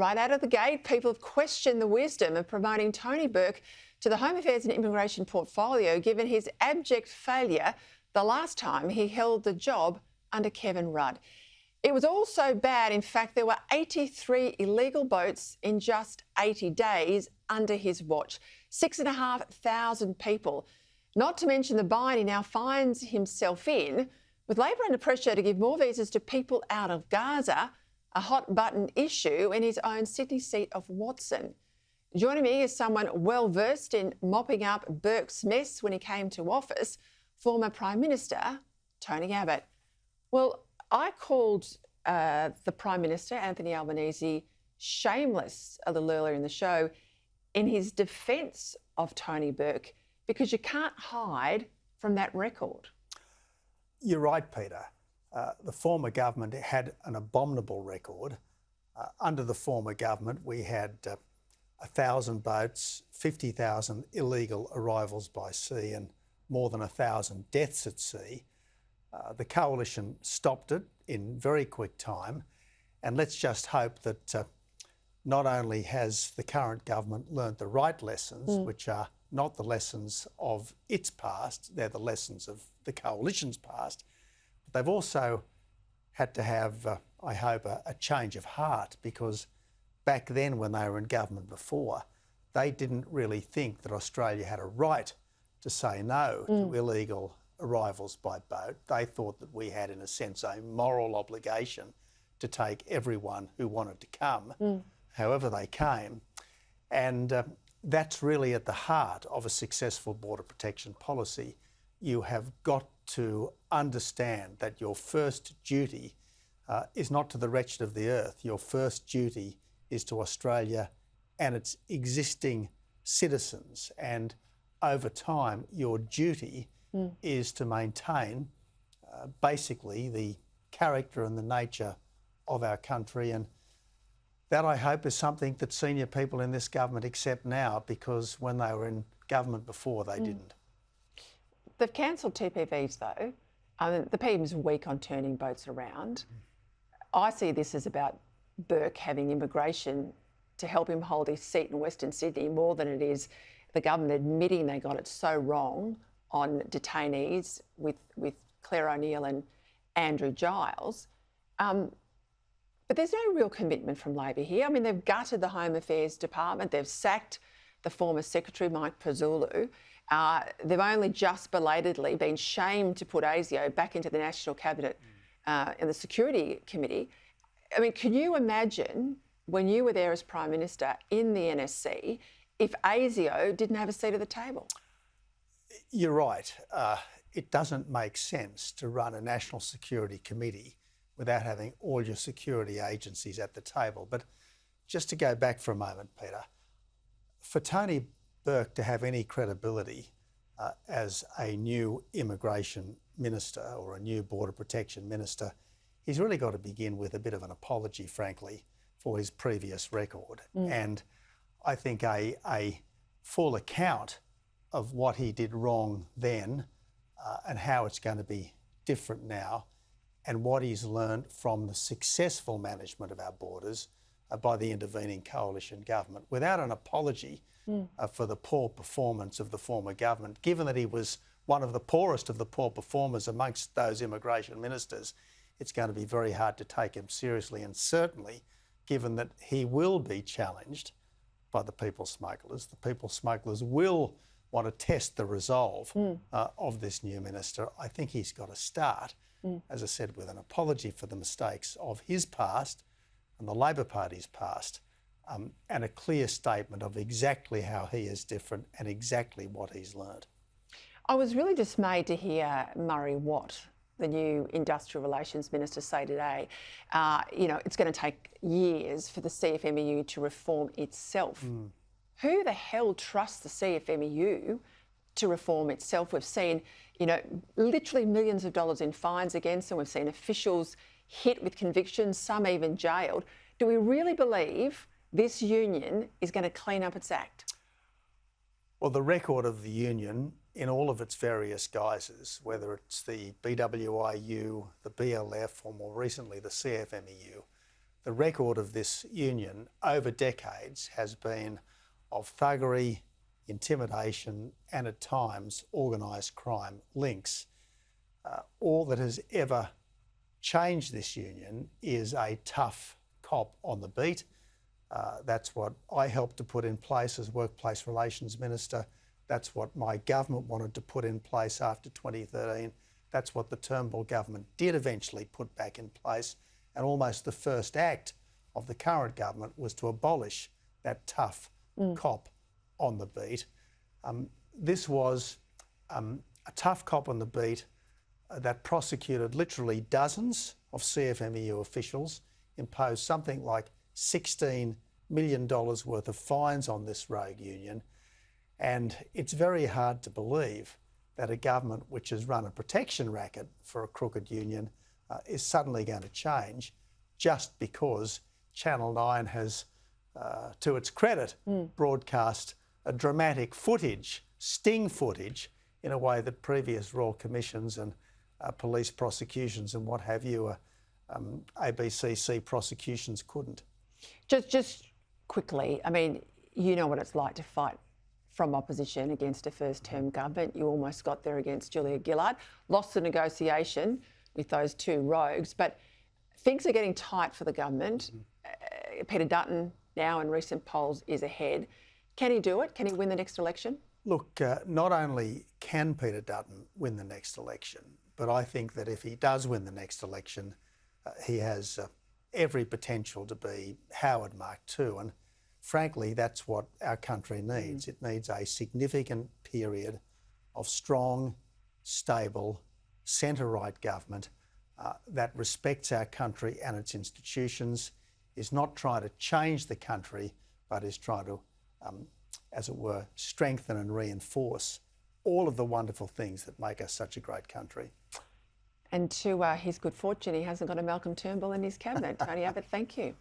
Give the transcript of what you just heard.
Right out of the gate, people have questioned the wisdom of promoting Tony Burke to the Home Affairs and Immigration portfolio, given his abject failure the last time he held the job under Kevin Rudd. It was all so bad, in fact, there were 83 illegal boats in just 80 days under his watch. 6,500 people. Not to mention the bind he now finds himself in, with Labor under pressure to give more visas to people out of Gaza, a hot button issue in his own Sydney seat of Watson. Joining me is someone well versed in mopping up Burke's mess when he came to office, former Prime Minister Tony Abbott. Well, I called the Prime Minister, Anthony Albanese, shameless a little earlier in the show in his defence of Tony Burke, because you can't hide from that record. You're right, Peter. The former government had an abominable record. Under the former government, we had 1,000 boats, 50,000 illegal arrivals by sea and more than 1,000 deaths at sea. The coalition stopped it in very quick time, and let's just hope that not only has the current government learnt the right lessons, which are not the lessons of its past, they're the lessons of the coalition's past, but they've also had to have, I hope, a change of heart, because back then when they were in government before, they didn't really think that Australia had a right to say no to illegal arrivals by boat. They thought that we had, in a sense, a moral obligation to take everyone who wanted to come, however they came. And that's really at the heart of a successful border protection policy. You have got to understand that your first duty is not to the wretched of the earth. Your first duty is to Australia and its existing citizens. And over time, your duty is to maintain basically the character and the nature of our country. And that, I hope, is something that senior people in this government accept now, because when they were in government before, they didn't. They've cancelled TPVs though. The PM's weak on turning boats around. I see this as about Burke having immigration to help him hold his seat in Western Sydney more than it is the government admitting they got it so wrong on detainees with Claire O'Neill and Andrew Giles. But there's no real commitment from Labor here. I mean, they've gutted the Home Affairs Department. They've sacked the former Secretary, Mike Pezzullo. They've only just belatedly been shamed to put ASIO back into the National Cabinet in the Security Committee. I mean, can you imagine when you were there as Prime Minister in the NSC if ASIO didn't have a seat at the table? You're right. It doesn't make sense to run a National Security Committee without having all your security agencies at the table. But just to go back for a moment, Peter, for Tony Burke to have any credibility as a new immigration minister or a new border protection minister, he's really got to begin with a bit of an apology, frankly, for his previous record. And I think a full account of what he did wrong then and how it's going to be different now, and what he's learned from the successful management of our borders by the intervening coalition government, without an apology for the poor performance of the former government, given that he was one of the poorest of the poor performers amongst those immigration ministers. It's going to be very hard to take him seriously, and certainly given that he will be challenged by the people smugglers. The people smugglers will want to test the resolve of this new minister. I think he's got to start, as I said, with an apology for the mistakes of his past and the Labor Party's past, and a clear statement of exactly how he is different and exactly what he's learned. I was really dismayed to hear Murray Watt, the new Industrial Relations Minister, say today, it's going to take years for the CFMEU to reform itself. Who the hell trusts the CFMEU to reform itself? We've seen, literally millions of dollars in fines against them. We've seen officials hit with convictions, some even jailed. Do we really believe this union is going to clean up its act? Well, the record of the union in all of its various guises, whether it's the BWIU, the BLF, or more recently the CFMEU, the record of this union over decades has been of thuggery, intimidation, and at times organised crime links. All that has ever changed this union is a tough cop on the beat. That's what I helped to put in place as Workplace Relations Minister. That's what my government wanted to put in place after 2013. That's what the Turnbull government did eventually put back in place. And almost the first act of the current government was to abolish that tough cop on the beat. This was a tough cop on the beat that prosecuted literally dozens of CFMEU officials, imposed something like $16 million worth of fines on this rogue union. And it's very hard to believe that a government which has run a protection racket for a crooked union is suddenly going to change just because Channel 9 has, to its credit, broadcast a dramatic footage, sting footage, in a way that previous royal commissions and police prosecutions and what have you, ABCC prosecutions couldn't. Just quickly, I mean, you know what it's like to fight from opposition against a first-term government. You almost got there against Julia Gillard, lost the negotiation with those two rogues, but things are getting tight for the government. Peter Dutton now in recent polls is ahead. Can he do it? Can he win the next election? Look, not only can Peter Dutton win the next election, but I think that if he does win the next election, he has every potential to be Howard Mark II. And frankly, that's what our country needs. It needs a significant period of strong, stable, centre-right government that respects our country and its institutions, is not trying to change the country, but is trying to, as it were, strengthen and reinforce all of the wonderful things that make us such a great country. And to his good fortune, he hasn't got a Malcolm Turnbull in his cabinet. Tony Abbott, thank you.